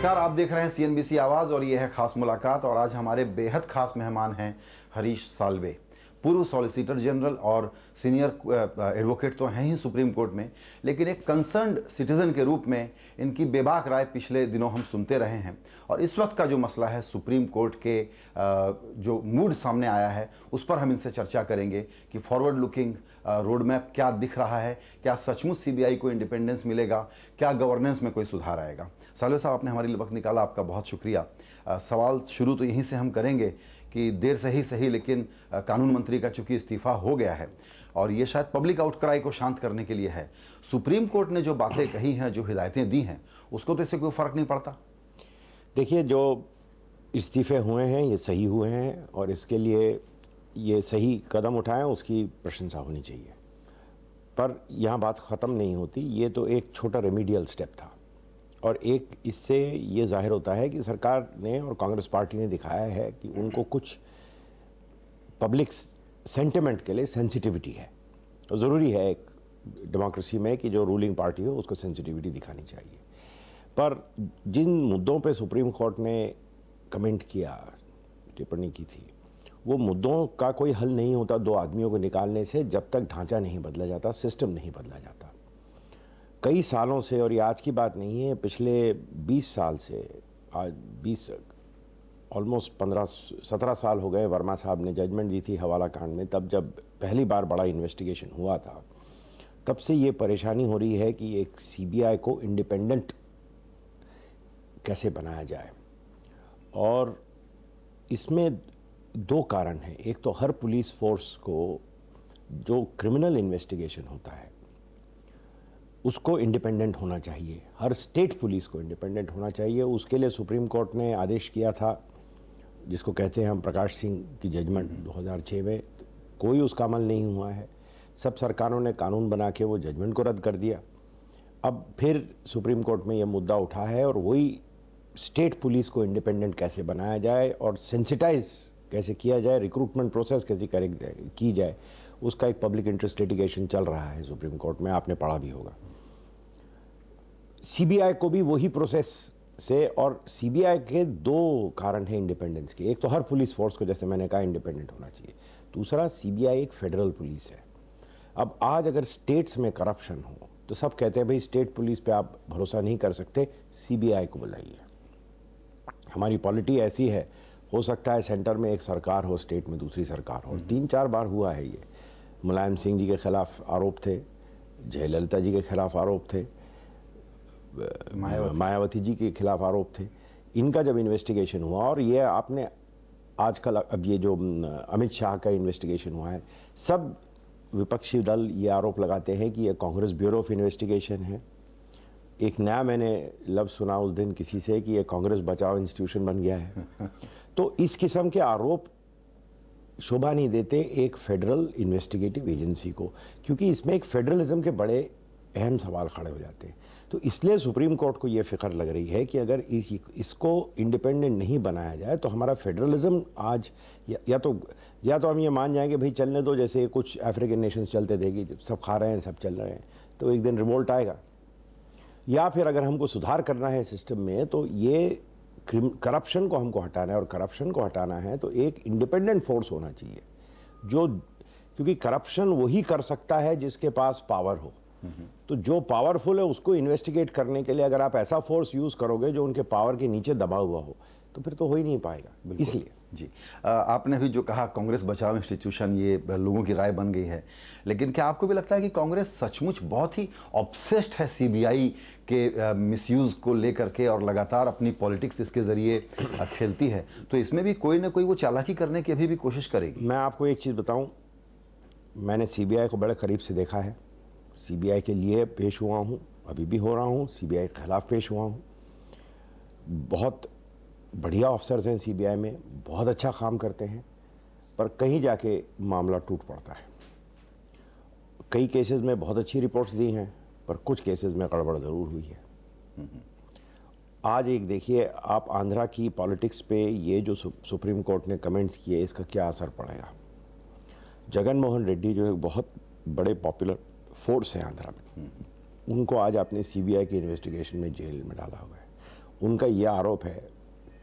नमस्कार, आप देख रहे हैं CNBC आवाज और ये है खास मुलाकात। और आज हमारे बेहद खास मेहमान हैं हरीश साल्वे, पूर्व सॉलिसिटर जनरल और सीनियर एडवोकेट तो हैं ही सुप्रीम कोर्ट में, लेकिन एक कंसर्न्ड सिटीजन के रूप में इनकी बेबाक राय पिछले दिनों हम सुनते रहे हैं। और इस वक्त का जो मसला है सुप्रीम कोर्ट के जो मूड सामने आया है उस पर हम इनसे चर्चा करेंगे कि फॉरवर्ड लुकिंग रोड मैप क्या दिख रहा है, क्या सचमुच CBI को इंडिपेंडेंस मिलेगा, क्या गवर्नेंस में कोई सुधार आएगा। साल्वे साहब, आपने हमारे लिए वक्त निकाला, आपका बहुत शुक्रिया। सवाल शुरू तो यहीं से हम करेंगे कि देर से ही सही, लेकिन कानून मंत्री का चूंकि इस्तीफा हो गया है और ये शायद पब्लिक आउटक्राई को शांत करने के लिए है। सुप्रीम कोर्ट ने जो बातें कही हैं, जो हिदायतें दी हैं, उसको तो इससे कोई फर्क नहीं पड़ता। देखिए, जो इस्तीफे हुए हैं ये सही हुए हैं और इसके लिए ये सही कदम उठाएं, उसकी प्रशंसा होनी चाहिए। पर यहाँ बात ख़त्म नहीं होती। ये तो एक छोटा रेमीडियल स्टेप था और एक इससे ये जाहिर होता है कि सरकार ने और कांग्रेस पार्टी ने दिखाया है कि उनको कुछ पब्लिक सेंटिमेंट के लिए सेंसिटिविटी है। और ज़रूरी है एक डेमोक्रेसी में कि जो रूलिंग पार्टी हो उसको सेंसिटिविटी दिखानी चाहिए। पर जिन मुद्दों पे सुप्रीम कोर्ट ने कमेंट किया, टिप्पणी की थी, वो मुद्दों का कोई हल नहीं होता 2 आदमियों को निकालने से, जब तक ढांचा नहीं बदला जाता, सिस्टम नहीं बदला जाता। कई सालों से, और ये आज की बात नहीं है, पिछले 20 साल से, आज 20 ऑलमोस्ट 15-17 साल हो गए, वर्मा साहब ने जजमेंट दी थी हवाला कांड में, तब जब पहली बार बड़ा इन्वेस्टिगेशन हुआ था, तब से ये परेशानी हो रही है कि एक CBI को इंडिपेंडेंट कैसे बनाया जाए। और इसमें 2 कारण हैं। एक तो हर पुलिस फोर्स को जो क्रिमिनल इन्वेस्टिगेशन होता है उसको इंडिपेंडेंट होना चाहिए, हर स्टेट पुलिस को इंडिपेंडेंट होना चाहिए। उसके लिए सुप्रीम कोर्ट ने आदेश किया था, जिसको कहते हैं हम प्रकाश सिंह की जजमेंट 2006 में। कोई उसका अमल नहीं हुआ है। सब सरकारों ने कानून बना के वो जजमेंट को रद्द कर दिया। अब फिर सुप्रीम कोर्ट में ये मुद्दा उठा है और वही स्टेट पुलिस को इंडिपेंडेंट कैसे बनाया जाए और सेंसिटाइज कैसे किया जाए, रिक्रूटमेंट प्रोसेस कैसे की जाए, उसका एक पब्लिक इंटरेस्ट लिटिगेशन चल रहा है सुप्रीम कोर्ट में, आपने पढ़ा भी होगा। CBI को भी वही प्रोसेस से, और CBI के 2 कारण हैं इंडिपेंडेंस के। एक तो हर पुलिस फोर्स को, जैसे मैंने कहा, इंडिपेंडेंट होना चाहिए। दूसरा, CBI एक फेडरल पुलिस है। अब आज अगर स्टेट्स में करप्शन हो तो सब कहते हैं भाई स्टेट पुलिस पे आप भरोसा नहीं कर सकते, CBI को बुलाइए। हमारी पॉलिटी ऐसी है, हो सकता है सेंटर में एक सरकार हो, स्टेट में दूसरी सरकार हो। 3-4 बार हुआ है ये। मुलायम सिंह जी के खिलाफ आरोप थे, जयललिता जी के खिलाफ आरोप थे, मायावती जी के खिलाफ आरोप थे। इनका जब इन्वेस्टिगेशन हुआ, और ये आपने आजकल अब ये जो अमित शाह का इन्वेस्टिगेशन हुआ है, सब विपक्षी दल ये आरोप लगाते हैं कि ये कांग्रेस ब्यूरो ऑफ इन्वेस्टिगेशन है। एक नया मैंने लफ्ज़ सुना उस दिन किसी से कि ये कांग्रेस बचाओ इंस्टीट्यूशन बन गया है। तो इस किस्म के आरोप शोभा नहीं देते एक फेडरल इन्वेस्टिगेटिव एजेंसी को, क्योंकि इसमें एक फेडरलिज्म के बड़े अहम सवाल खड़े हो जाते हैं। तो इसलिए सुप्रीम कोर्ट को ये फिक्र लग रही है कि अगर इसको इंडिपेंडेंट नहीं बनाया जाए तो हमारा फेडरलिज्म आज या तो हम ये मान जाएंगे भाई चलने दो, जैसे कुछ अफ्रीकन नेशंस चलते थे कि सब खा रहे हैं, सब चल रहे हैं, तो एक दिन रिवोल्ट आएगा। या फिर अगर हमको सुधार करना है सिस्टम में, तो ये करप्शन को हमको हटाना है, और करप्शन को हटाना है तो एक इंडिपेंडेंट फोर्स होना चाहिए क्योंकि करप्शन वही कर सकता है जिसके पास पावर हो। तो जो पावरफुल है उसको इन्वेस्टिगेट करने के लिए अगर आप ऐसा फोर्स यूज करोगे जो उनके पावर के नीचे दबा हुआ हो, तो फिर तो हो ही नहीं पाएगा। इसलिए जी, आपने भी जो कहा कांग्रेस बचाओ इंस्टीट्यूशन, ये लोगों की राय बन गई है, लेकिन क्या आपको भी लगता है कि कांग्रेस सचमुच बहुत ही ऑब्सेस्ड है CBI के मिसयूज को लेकर के और लगातार अपनी पॉलिटिक्स इसके जरिए खेलती है? तो इसमें भी कोई ना कोई वो चालाकी करने की अभी भी कोशिश करेगी। मैं आपको एक चीज़ बताऊं, मैंने CBI को बड़े करीब से देखा है। CBI के लिए पेश हुआ हूँ, अभी भी हो रहा हूँ, CBI के खिलाफ पेश हुआ हूँ। बहुत बढ़िया ऑफिसर्स हैं CBI में, बहुत अच्छा काम करते हैं, पर कहीं जाके मामला टूट पड़ता है। कई केसेस में बहुत अच्छी रिपोर्ट्स दी हैं, पर कुछ केसेस में गड़बड़ ज़रूर हुई है। आज एक देखिए आप, आंध्रा की पॉलिटिक्स पे ये जो सुप्रीम कोर्ट ने कमेंट्स किए, इसका क्या असर पड़ेगा। जगन मोहन रेड्डी जो एक बहुत बड़े पॉपुलर फोर्स है आंध्रा में, उनको आज आपने CBI की इन्वेस्टिगेशन में जेल में डाला हुआ है। उनका ये आरोप है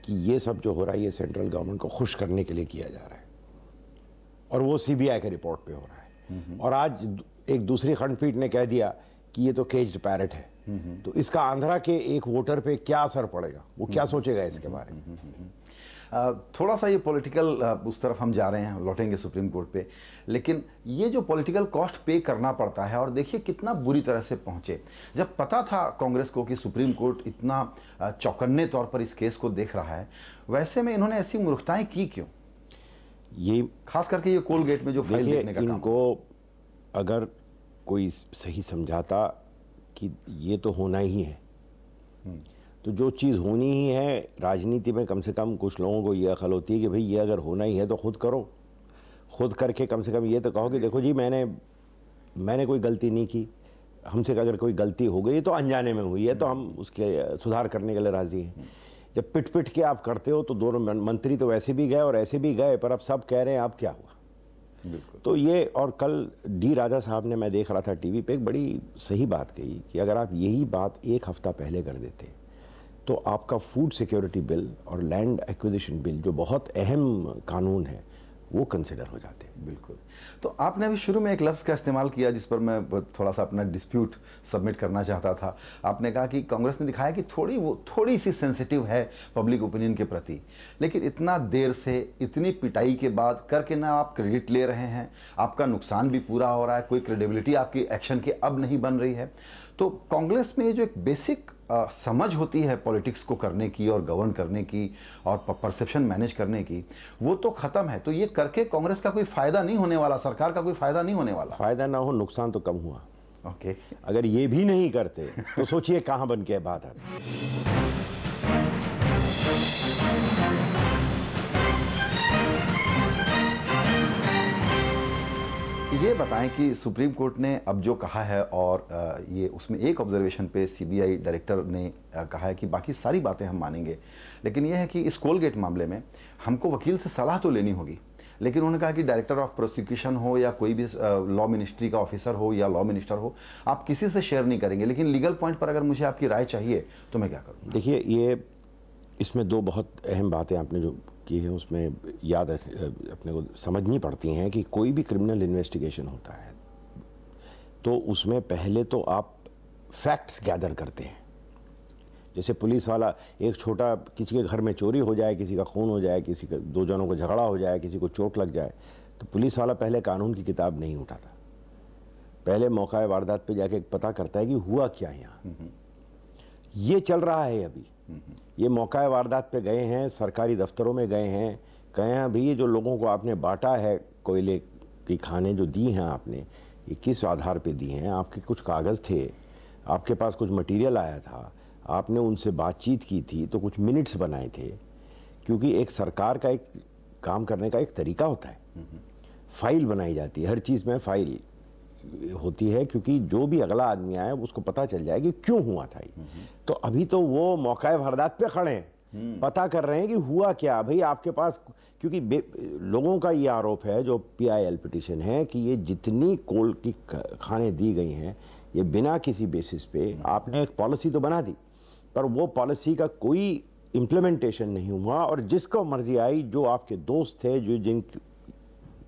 कि ये सब जो हो रहा है ये सेंट्रल गवर्नमेंट को खुश करने के लिए किया जा रहा है, और वो सीबीआई के रिपोर्ट पे हो रहा है। और आज एक दूसरी खंडपीठ ने कह दिया कि ये तो केज्ड पैरट है। तो इसका आंध्रा के एक वोटर पे क्या असर पड़ेगा, वो क्या सोचेगा इसके बारे में? थोड़ा सा ये पॉलिटिकल उस तरफ हम जा रहे हैं, लौटेंगे सुप्रीम कोर्ट पे, लेकिन ये जो पॉलिटिकल कॉस्ट पे करना पड़ता है, और देखिए कितना बुरी तरह से पहुंचे। जब पता था कांग्रेस को कि सुप्रीम कोर्ट इतना चौकन्ने तौर पर इस केस को देख रहा है, वैसे में इन्होंने ऐसी मूर्खताएं की क्यों? ये खास करके ये कोलगेट में जो फाइल देखने का काम। इनको अगर कोई सही समझाता कि ये तो होना ही है, तो जो चीज़ होनी ही है, राजनीति में कम से कम कुछ लोगों को ये अकल होती है कि भाई ये अगर होना ही है तो खुद करो। खुद करके कम से कम ये तो कहो कि देखो जी मैंने कोई गलती नहीं की, हमसे अगर कोई गलती हो गई तो अनजाने में हुई है, तो हम उसके सुधार करने के लिए राज़ी हैं। जब पिट पिट के आप करते हो तो दोनों मंत्री तो वैसे भी गए और ऐसे भी गए, पर अब सब कह रहे हैं अब क्या हुआ। तो ये, और कल डी राजा साहब ने, मैं देख रहा था टीवी पे, एक बड़ी सही बात कही कि अगर आप यही बात एक हफ्ता पहले कर देते तो आपका फूड सिक्योरिटी बिल और लैंड एक्विजिशन बिल, जो बहुत अहम कानून है, वो कंसिडर हो जाते हैं। बिल्कुल। तो आपने अभी शुरू में एक लफ्ज़ का इस्तेमाल किया जिस पर मैं थोड़ा सा अपना डिस्प्यूट सबमिट करना चाहता था। आपने कहा कि कांग्रेस ने दिखाया कि थोड़ी सी सेंसिटिव है पब्लिक ओपिनियन के प्रति, लेकिन इतना देर से, इतनी पिटाई के बाद करके ना आप क्रेडिट ले रहे हैं, आपका नुकसान भी पूरा हो रहा है, कोई क्रेडिबिलिटी आपकी एक्शन की अब नहीं बन रही है। तो कांग्रेस में ये जो एक बेसिक समझ होती है पॉलिटिक्स को करने की और गवर्न करने की और परसेप्शन मैनेज करने की, वो तो खत्म है। तो ये करके कांग्रेस का कोई फायदा नहीं होने वाला, सरकार का कोई फायदा नहीं होने वाला। फायदा ना हो, नुकसान तो कम हुआ। ओके। अगर ये भी नहीं करते तो सोचिए कहां बन के बात आती। ये बताएं कि सुप्रीम कोर्ट ने अब जो कहा है, और ये उसमें एक ऑब्जर्वेशन पे सीबीआई डायरेक्टर ने कहा है कि बाकी सारी बातें हम मानेंगे, लेकिन यह है कि इस कोलगेट मामले में हमको वकील से सलाह तो लेनी होगी। लेकिन उन्होंने कहा कि डायरेक्टर ऑफ प्रोसिक्यूशन हो या कोई भी लॉ मिनिस्ट्री का ऑफिसर हो या लॉ मिनिस्टर हो, आप किसी से शेयर नहीं करेंगे, लेकिन लीगल पॉइंट पर अगर मुझे आपकी राय चाहिए तो मैं क्या करूँ? देखिए, ये इसमें दो बहुत अहम बातें आपने जो की है उसमें याद अपने को समझनी पड़ती हैं कि कोई भी क्रिमिनल इन्वेस्टिगेशन होता है तो उसमें पहले तो आप फैक्ट्स गैदर करते हैं। जैसे पुलिस वाला, एक छोटा किसी के घर में चोरी हो जाए, किसी का खून हो जाए, किसी का, दो जनों को झगड़ा हो जाए, किसी को चोट लग जाए, तो पुलिस वाला पहले कानून की किताब नहीं उठाता, पहले मौका वारदात पे जाके पता करता है कि हुआ क्या यहाँ। ये चल रहा है अभी। ये मौका वारदात पे गए हैं, सरकारी दफ्तरों में गए हैं, कहे हैं भाई ये जो लोगों को आपने बांटा है, कोयले की खाने जो दी हैं आपने, ये किस आधार पे दी हैं? आपके कुछ कागज़ थे, आपके पास कुछ मटेरियल आया था, आपने उनसे बातचीत की थी, तो कुछ मिनट्स बनाए थे। क्योंकि एक सरकार का एक काम करने का एक तरीका होता है, फाइल बनाई जाती है, हर चीज़ में फाइल होती है, क्योंकि जो भी अगला आदमी आए उसको पता चल जाए कि क्यों हुआ था ये। तो अभी तो वो मौका वारदात पे खड़े हैं, पता कर रहे हैं कि हुआ क्या। भाई आपके पास, क्योंकि लोगों का ये आरोप है, जो PIL पिटीशन है, कि ये जितनी कोल की खाने दी गई हैं, ये बिना किसी बेसिस पे, आपने एक पॉलिसी तो बना दी पर वो पॉलिसी का कोई इम्प्लीमेंटेशन नहीं हुआ, और जिसको मर्जी आई, जो आपके दोस्त थे, जो जिन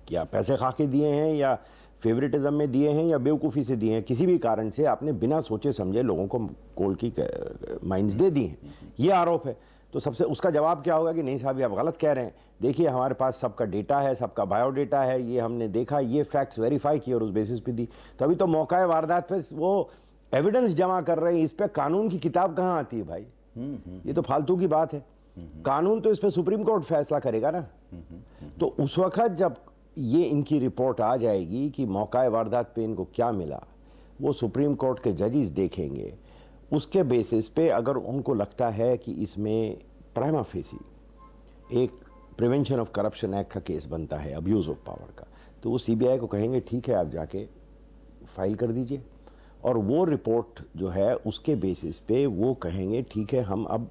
क्या पैसे खा के दिए हैं या फेवरेटिज्म में दिए हैं या बेवकूफ़ी से दिए हैं, किसी भी कारण से आपने बिना सोचे समझे लोगों को कोल की माइंस दे दी हैं, ये आरोप है। तो सबसे उसका जवाब क्या होगा कि नहीं साहब ये आप गलत कह रहे हैं, देखिए हमारे पास सबका डेटा है, सबका बायोडेटा है, ये हमने देखा, ये फैक्ट्स वेरीफाई किए और उस बेसिस पे दी। तो अभी तो मौका वारदात पे वो एविडेंस जमा कर रहे हैं, इस पर कानून की किताब कहाँ आती है भाई? ये तो फालतू की बात है। कानून तो इस पर सुप्रीम कोर्ट फैसला करेगा ना। तो उस वक्त जब ये इनकी रिपोर्ट आ जाएगी कि मौका वारदात पे इनको क्या मिला, वो सुप्रीम कोर्ट के जजेस देखेंगे, उसके बेसिस पे अगर उनको लगता है कि इसमें प्राइमा फेसी एक प्रिवेंशन ऑफ करप्शन एक्ट का केस बनता है, अब्यूज़ ऑफ पावर का, तो वो CBI को कहेंगे ठीक है आप जाके फाइल कर दीजिए, और वो रिपोर्ट जो है उसके बेसिस पे वो कहेंगे ठीक है हम अब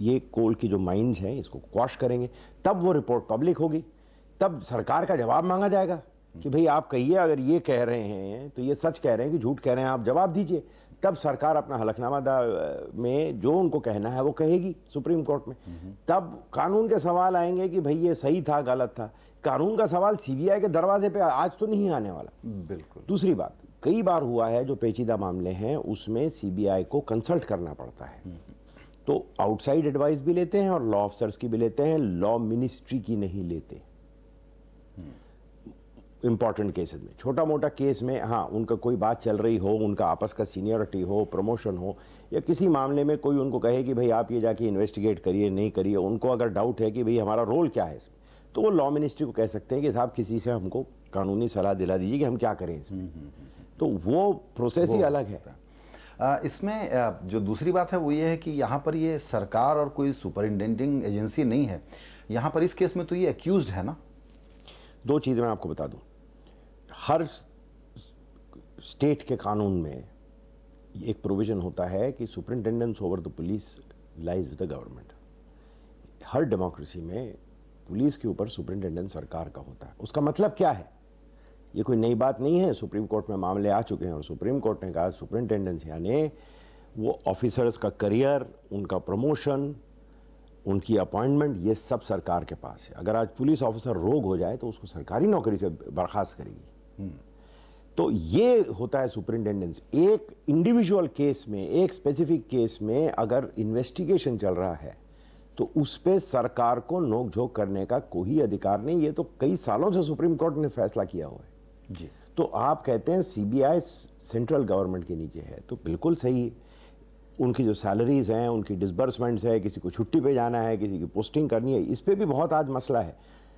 ये कोल की जो माइंस हैं इसको क्वाश करेंगे। तब वो रिपोर्ट पब्लिक होगी, तब सरकार का जवाब मांगा जाएगा कि भाई आप कहिए, अगर ये कह रहे हैं तो ये सच कह रहे हैं कि झूठ कह रहे हैं, आप जवाब दीजिए। तब सरकार अपना हलफनामा में जो उनको कहना है वो कहेगी सुप्रीम कोर्ट में। तब कानून के सवाल आएंगे कि भाई ये सही था गलत था। कानून का सवाल सीबीआई के दरवाजे पे आज तो नहीं आने वाला। बिल्कुल। दूसरी बात, कई बार हुआ है जो पेचीदा मामले हैं उसमें सीबीआई को कंसल्ट करना पड़ता है, तो आउटसाइड एडवाइस भी लेते हैं और लॉ ऑफिसर्स की भी लेते हैं, लॉ मिनिस्ट्री की नहीं लेते। इंपॉर्टेंट केसेस में, छोटा मोटा केस में हाँ उनका कोई बात चल रही हो, उनका आपस का सीनियरिटी हो, प्रमोशन हो, या किसी मामले में कोई उनको कहे कि भाई आप ये जाके इन्वेस्टिगेट करिए, नहीं करिए, उनको अगर डाउट है कि भाई हमारा रोल क्या है इसमें, तो वो लॉ मिनिस्ट्री को कह सकते हैं कि साहब किसी से हमको कानूनी सलाह दिला दीजिए कि हम क्या करें इसमें। तो वो प्रोसेस ही अलग है। इसमें जो दूसरी बात है वो ये है कि यहाँ पर ये सरकार और कोई सुपरिटेंडिंग एजेंसी नहीं है, यहाँ पर इस केस में तो ये एक्यूज्ड है ना। दो चीज़ें मैं आपको बता दूं, हर स्टेट के कानून में एक प्रोविजन होता है कि superintendence over the police lies with the government. Her democracy में पुलिस के ऊपर सुपरिटेंडेंट सरकार का होता है। उसका मतलब क्या है, ये कोई नई बात नहीं है, सुप्रीम कोर्ट में मामले आ चुके हैं और सुप्रीम कोर्ट ने कहा सुपरिटेंडेंस यानी वो ऑफिसर्स का करियर, उनका प्रमोशन, उनकी अपॉइंटमेंट, ये सब सरकार के पास है। अगर आज पुलिस ऑफिसर रोग हो जाए तो उसको सरकारी नौकरी से बर्खास्त करेगी। तो ये होता है सुपरिटेंडेंस। एक इंडिविजुअल केस में, एक स्पेसिफिक केस में अगर इन्वेस्टिगेशन चल रहा है तो उस पे सरकार को नोक-झोंक करने का कोई अधिकार नहीं। ये तो कई सालों से सुप्रीम कोर्ट ने फैसला किया हुआ है जी। तो आप कहते हैं सीबीआई सेंट्रल गवर्नमेंट के नीचे है, तो बिल्कुल सही है। उनकी जो सैलरीज हैं, उनकी डिसबर्समेंट्स है, किसी को छुट्टी पे जाना है, किसी की पोस्टिंग करनी है, इस पे भी बहुत आज मसला है।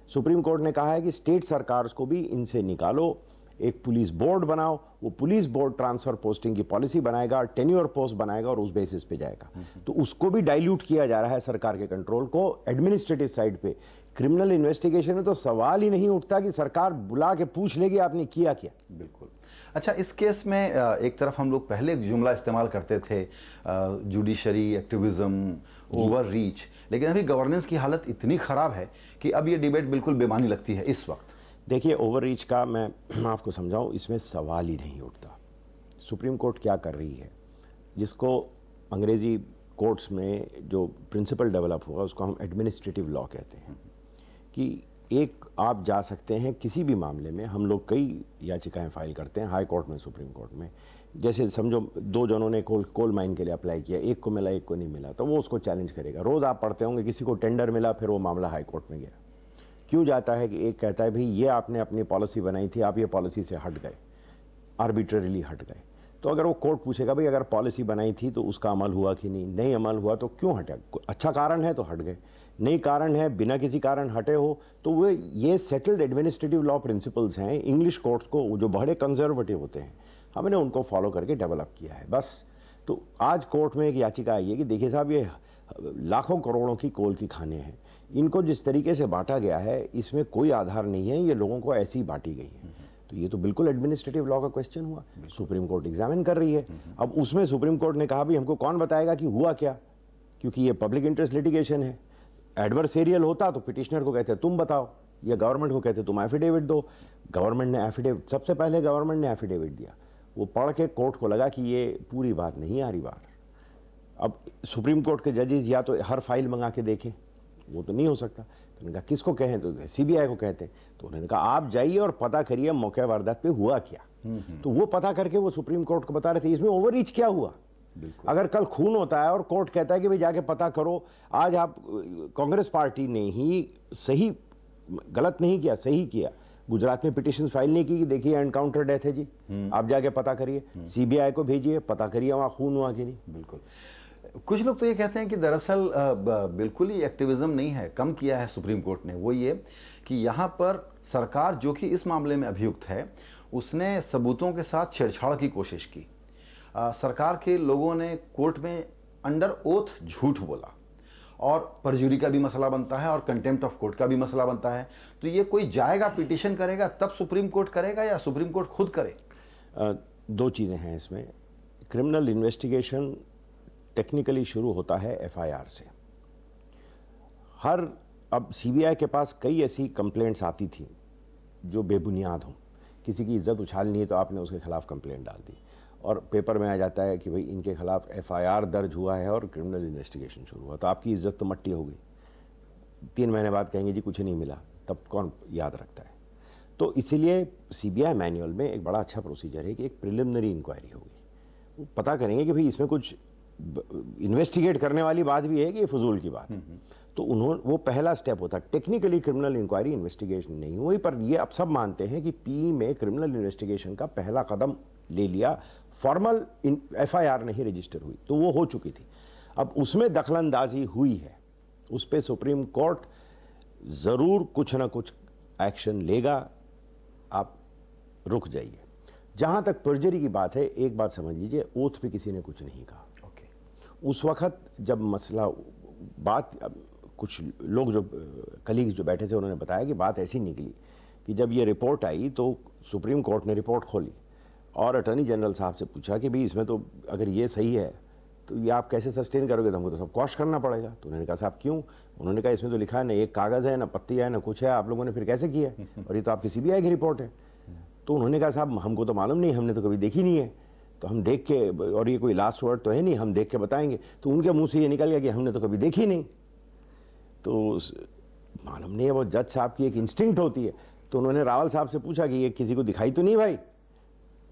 सुप्रीम कोर्ट ने कहा है कि स्टेट सरकार को भी इनसे निकालो, एक पुलिस बोर्ड बनाओ, वो पुलिस बोर्ड ट्रांसफर पोस्टिंग की पॉलिसी बनाएगा, टेन्योर पोस्ट बनाएगा और उस बेसिस पे जाएगा। तो उसको भी डाइल्यूट किया जा रहा है सरकार के कंट्रोल को एडमिनिस्ट्रेटिव साइड पे। क्रिमिनल इन्वेस्टिगेशन में तो सवाल ही नहीं उठता कि सरकार बुला के पूछ लेगी आपने किया क्या। बिल्कुल। अच्छा, इस केस में एक तरफ हम लोग पहले एक जुमला इस्तेमाल करते थे जुडिशरी एक्टिविज्म, ओवर रीच, लेकिन अभी गवर्नेंस की हालत इतनी खराब है कि अब ये डिबेट बिल्कुल बेमानी लगती है इस वक्त। देखिए, ओवर रीच का मैं आपको समझाऊं, इसमें सवाल ही नहीं उठता। सुप्रीम कोर्ट क्या कर रही है, जिसको अंग्रेजी कोर्ट्स में जो प्रिंसिपल डेवलप हुआ उसको हम एडमिनिस्ट्रेटिव लॉ कहते हैं, कि एक आप जा सकते हैं किसी भी मामले में। हम लोग कई याचिकाएं फाइल करते हैं हाई कोर्ट में, सुप्रीम कोर्ट में। जैसे समझो दो जनों ने कोल माइन के लिए अप्लाई किया, एक को मिला एक को नहीं मिला, तो वो उसको चैलेंज करेगा। रोज़ आप पढ़ते होंगे किसी को टेंडर मिला, फिर वो मामला हाई कोर्ट में गया। क्यों जाता है कि एक कहता है भाई ये आपने अपनी पॉलिसी बनाई थी, आप ये पॉलिसी से हट गए, आर्बिट्ररीली हट गए। तो अगर वो कोर्ट पूछेगा भाई अगर पॉलिसी बनाई थी तो उसका अमल हुआ कि नहीं, नहीं अमल हुआ तो क्यों हटा, अच्छा कारण है तो हट गए, नहीं कारण है, बिना किसी कारण हटे हो, तो वो ये सेटल्ड एडमिनिस्ट्रेटिव लॉ प्रिंसिपल्स हैं। इंग्लिश कोर्ट्स को जो बड़े कंजर्वेटिव होते हैं, हमने उनको फॉलो करके डेवलप किया है बस। तो आज कोर्ट में एक याचिका आई है कि देखिए साहब, ये लाखों करोड़ों की कोल की खाने हैं, इनको जिस तरीके से बांटा गया है इसमें कोई आधार नहीं है, ये लोगों को ऐसी बांटी गई है। तो ये तो बिल्कुल एडमिनिस्ट्रेटिव लॉ का क्वेश्चन हुआ। सुप्रीम कोर्ट एग्जामिन कर रही है। अब उसमें सुप्रीम कोर्ट ने कहा भी हमको कौन बताएगा कि हुआ क्या, क्योंकि ये पब्लिक इंटरेस्ट लिटिगेशन है। एडवर्सेरियल होता तो पिटिशनर को कहते तुम बताओ, या गवर्नमेंट को कहते तुम एफिडेविट दो। गवर्नमेंट ने एफिडेविट, सबसे पहले गवर्नमेंट ने एफिडेविट दिया, वो पढ़ के कोर्ट को लगा कि ये पूरी बात नहीं आ रही बाहर। अब सुप्रीम कोर्ट के जजेस या तो हर फाइल मंगा के देखें, वो तो नहीं हो सकता। तो उन्होंने कहा किसको कहें, तो सीबीआई को कहते हैं। तो उन्होंने कहा आप जाइए और पता करिए मौके वारदात पे हुआ क्या। तो वो पता करके वो सुप्रीम कोर्ट को बता रहे थे इसमें ओवररीच क्या हुआ। अगर कल खून होता है और कोर्ट कहता है कि भाई जाके पता करो, आज आप कांग्रेस पार्टी ने ही सही, गलत नहीं किया, सही किया, गुजरात में पिटिशन फाइल नहीं की कि देखिए एनकाउंटर डेथ है जी, आप जाके पता करिए, सीबीआई को भेजिए, पता करिए वहां खून हुआ कि नहीं। बिल्कुल। कुछ लोग तो ये कहते हैं कि दरअसल बिल्कुल ही एक्टिविज्म नहीं है, कम किया है सुप्रीम कोर्ट ने। वो ये कि यहाँ पर सरकार जो कि इस मामले में अभियुक्त है, उसने सबूतों के साथ छेड़छाड़ की कोशिश की। सरकार के लोगों ने कोर्ट में अंडर ओथ झूठ बोला, और परजुरी का भी मसला बनता है और कंटेम्प्ट ऑफ कोर्ट का भी मसला बनता है। तो ये कोई जाएगा पिटीशन करेगा तब सुप्रीम कोर्ट करेगा या सुप्रीम कोर्ट खुद करे? दो चीज़ें हैं इसमें। क्रिमिनल इन्वेस्टिगेशन टेक्निकली शुरू होता है एफआईआर से। अब सीबीआई के पास कई ऐसी कंप्लेंट्स आती थी जो बेबुनियाद हों, किसी की इज्जत उछालनी है तो आपने उसके खिलाफ कंप्लेंट डाल दी, और पेपर में आ जाता है कि भाई इनके खिलाफ FIR दर्ज हुआ है और क्रिमिनल इन्वेस्टिगेशन शुरू हुआ, तो आपकी इज्जत तो मट्टी हो गई। 3 महीने बाद कहेंगे जी कुछ नहीं मिला, तब कौन याद रखता है। तो इसीलिए CBI मैनुअल में एक बड़ा अच्छा प्रोसीजर है कि एक प्रिलिमिनरी इंक्वायरी होगी, वो पता करेंगे कि भाई इसमें कुछ इन्वेस्टिगेट करने वाली बात भी है कि ये फजूल की बात है। तो वो पहला स्टेप होता है। टेक्निकली क्रिमिनल इंक्वायरी इन्वेस्टिगेशन नहीं हुई, पर ये अब सब मानते हैं कि PE में क्रिमिनल इन्वेस्टिगेशन का पहला कदम ले लिया, फॉर्मल FIR नहीं रजिस्टर हुई, तो वो हो चुकी थी। अब उसमें दखलंदाजी हुई है, उस पर सुप्रीम कोर्ट ज़रूर कुछ ना कुछ एक्शन लेगा, आप रुक जाइए। जहाँ तक पर्जरी की बात है, एक बात समझ लीजिए, ओथ पे किसी ने कुछ नहीं कहा। उस वक्त जब मसला बात, कुछ लोग जो कलीग्स जो बैठे थे उन्होंने बताया कि बात ऐसी निकली कि जब ये रिपोर्ट आई तो सुप्रीम कोर्ट ने रिपोर्ट खोली और अटॉर्नी जनरल साहब से पूछा कि भाई इसमें तो अगर ये सही है तो ये आप कैसे सस्टेन करोगे, तो हमको तो सब कॉश करना पड़ेगा। तो उन्होंने कहा साहब क्यों? उन्होंने कहा इसमें तो लिखा है ना एक कागज़ है, ना पत्ती है, ना कुछ है, आप लोगों ने फिर कैसे किया? और ये तो आपकी CBI की रिपोर्ट है। तो उन्होंने कहा साहब हमको तो मालूम नहीं, हमने तो कभी देखी नहीं है, तो हम देख के, और ये कोई लास्ट वर्ड तो है नहीं, हम देख के बताएंगे। तो उनके मुंह से ये निकल गया कि हमने तो कभी देखी नहीं। तो मालूम नहीं है, वो जज साहब की एक इंस्टिंक्ट होती है। तो उन्होंने रावल साहब से पूछा कि ये किसी को दिखाई तो नहीं भाई?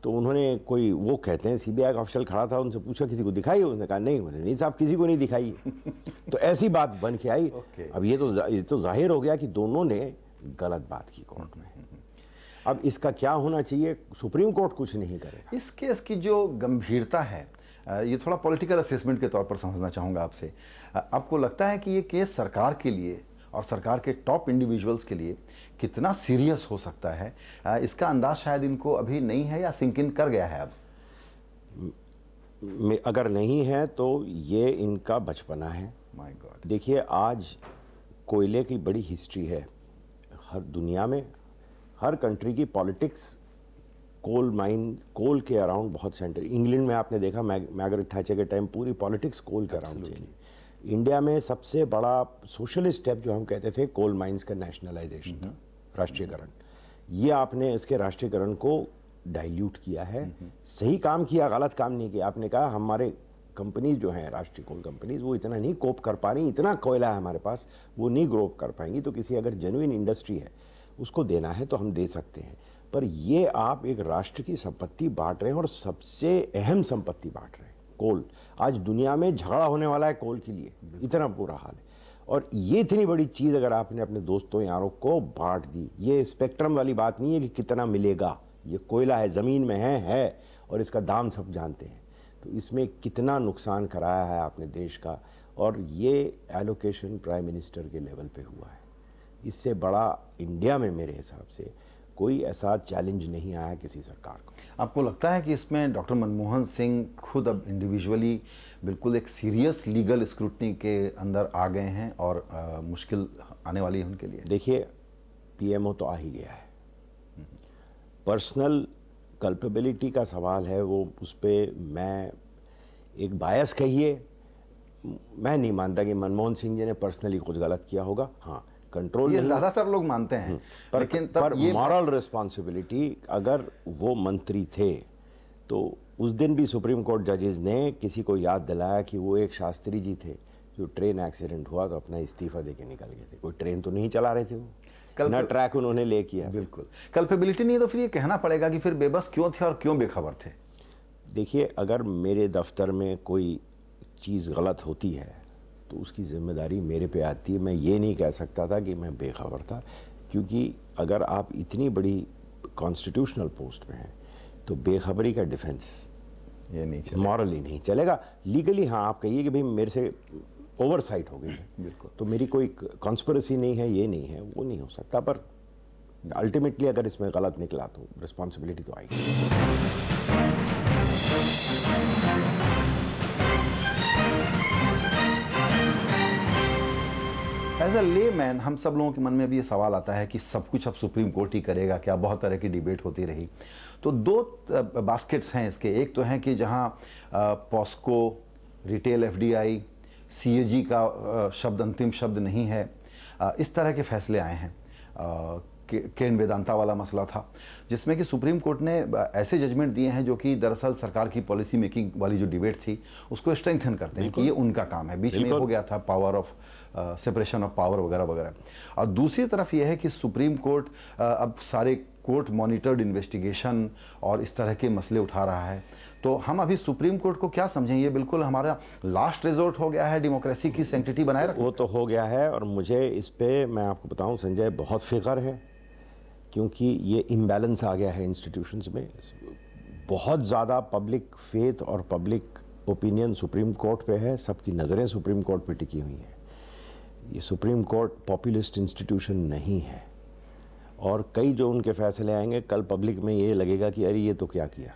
तो उन्होंने कोई, वो कहते हैं CBI का ऑफिशियल खड़ा था, उनसे पूछा किसी को दिखाई? उसने कहा नहीं, उन्होंने नहीं साहब किसी को नहीं दिखाई। तो ऐसी बात बन के आई। अब ये तो जाहिर हो गया कि दोनों ने गलत बात की कोर्ट में। अब इसका क्या होना चाहिए? सुप्रीम कोर्ट कुछ नहीं करेगा। इस केस की जो गंभीरता है, ये थोड़ा पॉलिटिकल असेसमेंट के तौर पर समझना चाहूँगा आपसे। आपको लगता है कि ये केस सरकार के लिए और सरकार के टॉप इंडिविजुअल्स के लिए कितना सीरियस हो सकता है? इसका अंदाज शायद इनको अभी नहीं है या सिंक इन कर गया है अब? अगर नहीं है तो ये इनका बचपना है। My God. देखिए आज कोयले की बड़ी हिस्ट्री है हर दुनिया में, हर कंट्री की पॉलिटिक्स कोल माइन, कोल के अराउंड बहुत सेंटर। इंग्लैंड में आपने देखा मैगरेट थैचर के टाइम पूरी पॉलिटिक्स कोल के अराउंड चली। इंडिया में सबसे बड़ा सोशलिस्ट स्टेप जो हम कहते थे कोल माइंस का नेशनलाइजेशन था, राष्ट्रीयकरण। ये आपने इसके राष्ट्रीयकरण को डाइल्यूट किया है। सही काम किया, गलत काम नहीं किया। आपने कहा हमारे कंपनीज जो हैं, राष्ट्रीय कोल कंपनीज, वो इतना नहीं कोप कर पा रही, इतना कोयला है हमारे पास, वो नहीं ग्रो कर पाएंगी। तो किसी अगर जेन्युइन इंडस्ट्री है उसको देना है तो हम दे सकते हैं। पर ये आप एक राष्ट्र की संपत्ति बांट रहे हैं और सबसे अहम संपत्ति बांट रहे हैं, कोल। आज दुनिया में झगड़ा होने वाला है कोल के लिए, इतना बुरा हाल है। और ये इतनी बड़ी चीज़ अगर आपने अपने दोस्तों यारों को बांट दी, ये स्पेक्ट्रम वाली बात नहीं है कि कितना मिलेगा, ये कोयला है, ज़मीन में है और इसका दाम सब जानते हैं। तो इसमें कितना नुकसान कराया है आपने देश का, और ये एलोकेशन प्राइम मिनिस्टर के लेवल पे हुआ है। इससे बड़ा इंडिया में मेरे हिसाब से कोई ऐसा चैलेंज नहीं आया किसी सरकार को। आपको लगता है कि इसमें डॉक्टर मनमोहन सिंह खुद अब इंडिविजुअली बिल्कुल एक सीरियस लीगल स्क्रूटनी के अंदर आ गए हैं और मुश्किल आने वाली है उनके लिए? देखिए PMO तो आ ही गया है, पर्सनल कल्पेबिलिटी का सवाल है वो, उस पर मैं एक बायस कहिए, मैं नहीं मानता कि मनमोहन सिंह जी ने पर्सनली कुछ गलत किया होगा। हाँ, कंट्रोल ये ज्यादातर लोग मानते हैं, लेकिन पर मॉरल रिस्पॉन्सिबिलिटी, अगर वो मंत्री थे तो उस दिन भी सुप्रीम कोर्ट जजेस ने किसी को याद दिलाया कि वो एक शास्त्री जी थे जो ट्रेन एक्सीडेंट हुआ तो अपना इस्तीफा देके निकल गए थे। कोई ट्रेन तो नहीं चला रहे थे वो, ना ट्रैक उन्होंने ले किया। बिल्कुल कल्पेबिलिटी नहीं, तो फिर ये कहना पड़ेगा कि फिर बेबस क्यों थे और क्यों बेखबर थे। देखिए अगर मेरे दफ्तर में कोई चीज़ गलत होती है तो उसकी जिम्मेदारी मेरे पे आती है। मैं ये नहीं कह सकता था कि मैं बेखबर था, क्योंकि अगर आप इतनी बड़ी कॉन्स्टिट्यूशनल पोस्ट में हैं तो बेखबरी का डिफेंस ये नहीं चलेगा, मॉरली नहीं चलेगा। लीगली हाँ आप कहिए कि भाई मेरे से ओवरसाइट हो गई है, बिल्कुल, तो मेरी कोई कॉन्स्पिरेसी नहीं है, ये नहीं है, वो नहीं हो सकता। पर अल्टीमेटली अगर इसमें गलत निकला तो रिस्पॉन्सिबिलिटी तो आएगी। एज अ लेमैन हम सब लोगों के मन में भी ये सवाल आता है कि सब कुछ अब सुप्रीम कोर्ट ही करेगा क्या? बहुत तरह की डिबेट होती रही। तो दो बास्केट्स हैं इसके। एक तो है कि जहां पॉस्को, रिटेल FDI, CAG का शब्द अंतिम शब्द नहीं है, इस तरह के फैसले आए हैं। केन वेदांता वाला मसला था, जिसमें कि सुप्रीम कोर्ट ने ऐसे जजमेंट दिए हैं जो कि दरअसल सरकार की पॉलिसी मेकिंग वाली जो डिबेट थी उसको स्ट्रेंथन करते हैं कि ये उनका काम है। बीच में हो गया था power of separation of power वगैरह वगैरह। और दूसरी तरफ यह है कि सुप्रीम कोर्ट अब सारे कोर्ट मॉनिटर्ड इन्वेस्टिगेशन और इस तरह के मसले उठा रहा है। तो हम अभी सुप्रीम कोर्ट को क्या समझें, ये बिल्कुल हमारा लास्ट रिजोर्ट हो गया है डेमोक्रेसी की सैंक्टिटी बनाए रखना? वो तो हो गया है, और मुझे इस पे मैं आपको बताऊं संजय, बहुत फिक्र है, क्योंकि ये इम्बैलेंस आ गया है इंस्टीट्यूशंस में। बहुत ज़्यादा पब्लिक फेथ और पब्लिक ओपिनियन सुप्रीम कोर्ट पे है, सबकी नज़रें सुप्रीम कोर्ट पे टिकी हुई हैं। ये सुप्रीम कोर्ट पॉपुलिस्ट इंस्टीट्यूशन नहीं है, और कई जो उनके फैसले आएंगे कल पब्लिक में ये लगेगा कि अरे ये तो क्या किया।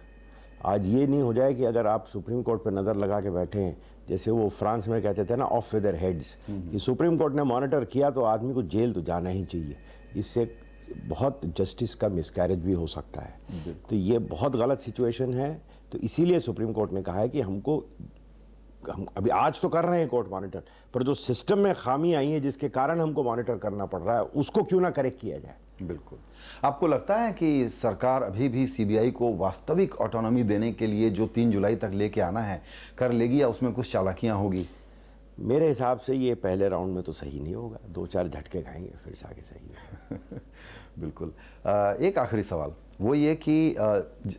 आज ये नहीं हो जाए कि अगर आप सुप्रीम कोर्ट पे नज़र लगा के बैठे हैं, जैसे वो फ्रांस में कहते थे ना, ऑफ विद देयर हेड्स, कि सुप्रीम कोर्ट ने मॉनिटर किया तो आदमी को जेल तो जाना ही चाहिए। इससे बहुत जस्टिस का मिसकैरेज भी हो सकता है। तो ये बहुत गलत सिचुएशन है। तो इसीलिए सुप्रीम कोर्ट ने कहा है कि हम अभी आज तो कर रहे हैं कोर्ट मॉनिटर, पर जो सिस्टम में खामी आई है जिसके कारण हमको मॉनिटर करना पड़ रहा है, उसको क्यों ना करेक्ट किया जाए। बिल्कुल। आपको लगता है कि सरकार अभी भी सीबीआई को वास्तविक ऑटोनॉमी देने के लिए जो 3 जुलाई तक लेके आना है कर लेगी, या उसमें कुछ चालाकियां होगी? मेरे हिसाब से ये पहले राउंड में तो सही नहीं होगा, 2-4 झटके खाएंगे फिर जाके सही होगा। बिल्कुल। एक आखिरी सवाल वो ये कि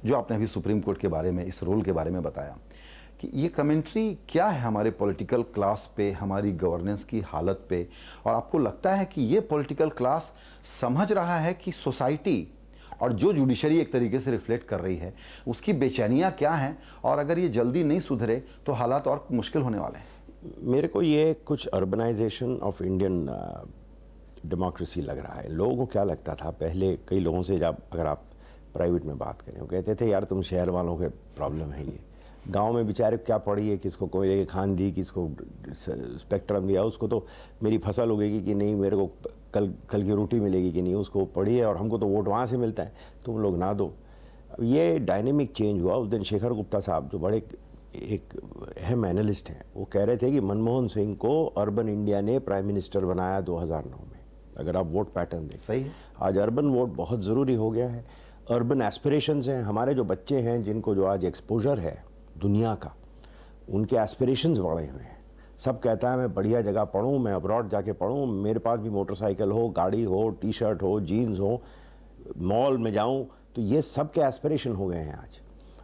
जो आपने अभी सुप्रीम कोर्ट के बारे में, इस रोल के बारे में बताया, कि ये कमेंट्री क्या है हमारे पॉलिटिकल क्लास पे, हमारी गवर्नेंस की हालत पे, और आपको लगता है कि ये पॉलिटिकल क्लास समझ रहा है कि सोसाइटी और जो जुडिशरी एक तरीके से रिफ्लेक्ट कर रही है उसकी बेचैनियां क्या हैं, और अगर ये जल्दी नहीं सुधरे तो हालात और मुश्किल होने वाले हैं? मेरे को ये कुछ अर्बनाइजेशन ऑफ इंडियन डेमोक्रेसी लग रहा है। लोगों को क्या लगता था पहले, कई लोगों से जब अगर आप प्राइवेट में बात करें, वो कहते थे यार तुम शहर वालों के प्रॉब्लम है, ये गांव में बेचारे क्या पड़ी है, किसको कोयले की खान दी, किसको स्पेक्ट्रम दिया, उसको तो मेरी फसल उगेगी कि नहीं, मेरे को कल की रोटी मिलेगी कि नहीं, उसको पड़ी है, और हमको तो वोट वहाँ से मिलता है, तुम लोग ना दो। ये डायनेमिक चेंज हुआ। उस दिन शेखर गुप्ता साहब जो बड़े एक अहम एनालिस्ट हैं, वो कह रहे थे कि मनमोहन सिंह को अर्बन इंडिया ने प्राइम मिनिस्टर बनाया 2009 में। अगर आप वोट पैटर्न देखें, सही है। आज अर्बन वोट बहुत ज़रूरी हो गया है। अर्बन एस्पिरेशंस हैं, हमारे जो बच्चे हैं जिनको जो आज एक्सपोजर है दुनिया का, उनके एस्पिरेशंस बढ़े हुए हैं। सब कहता है मैं बढ़िया जगह पढ़ूँ, मैं अब्रॉड जाके पढ़ूँ, मेरे पास भी मोटरसाइकिल हो, गाड़ी हो, टी शर्ट हो, जीन्स हो, मॉल में जाऊँ। तो ये सब के एस्पिरेशन हो गए हैं आज,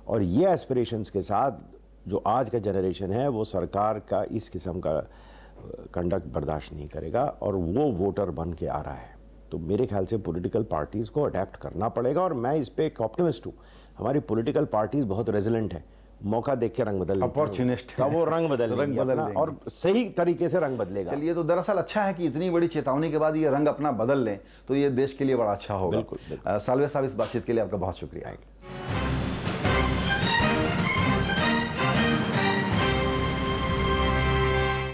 और ये एस्पिरेशंस के साथ जो आज का जनरेशन है वो सरकार का इस किस्म का कंडक्ट बर्दाश्त नहीं करेगा, और वो वोटर बन के आ रहा है। तो मेरे ख्याल से पॉलिटिकल पार्टीज़ को अडेप्ट करना पड़ेगा, और मैं इस पे एक ऑप्टिमिस्ट हूँ। हमारी पॉलिटिकल पार्टीज़ बहुत रेजिलेंट है, मौका देख के रंग बदल, अपॉर्चुनिस्ट है, वो रंग बदल और सही तरीके से रंग बदलेगा। चलिए, तो दरअसल अच्छा है कि इतनी बड़ी चेतावनी के बाद ये रंग अपना बदल लें, तो ये देश के लिए बड़ा अच्छा होगा। बिल्कुल। सालवे साहब, इस बातचीत के लिए आपका बहुत शुक्रिया।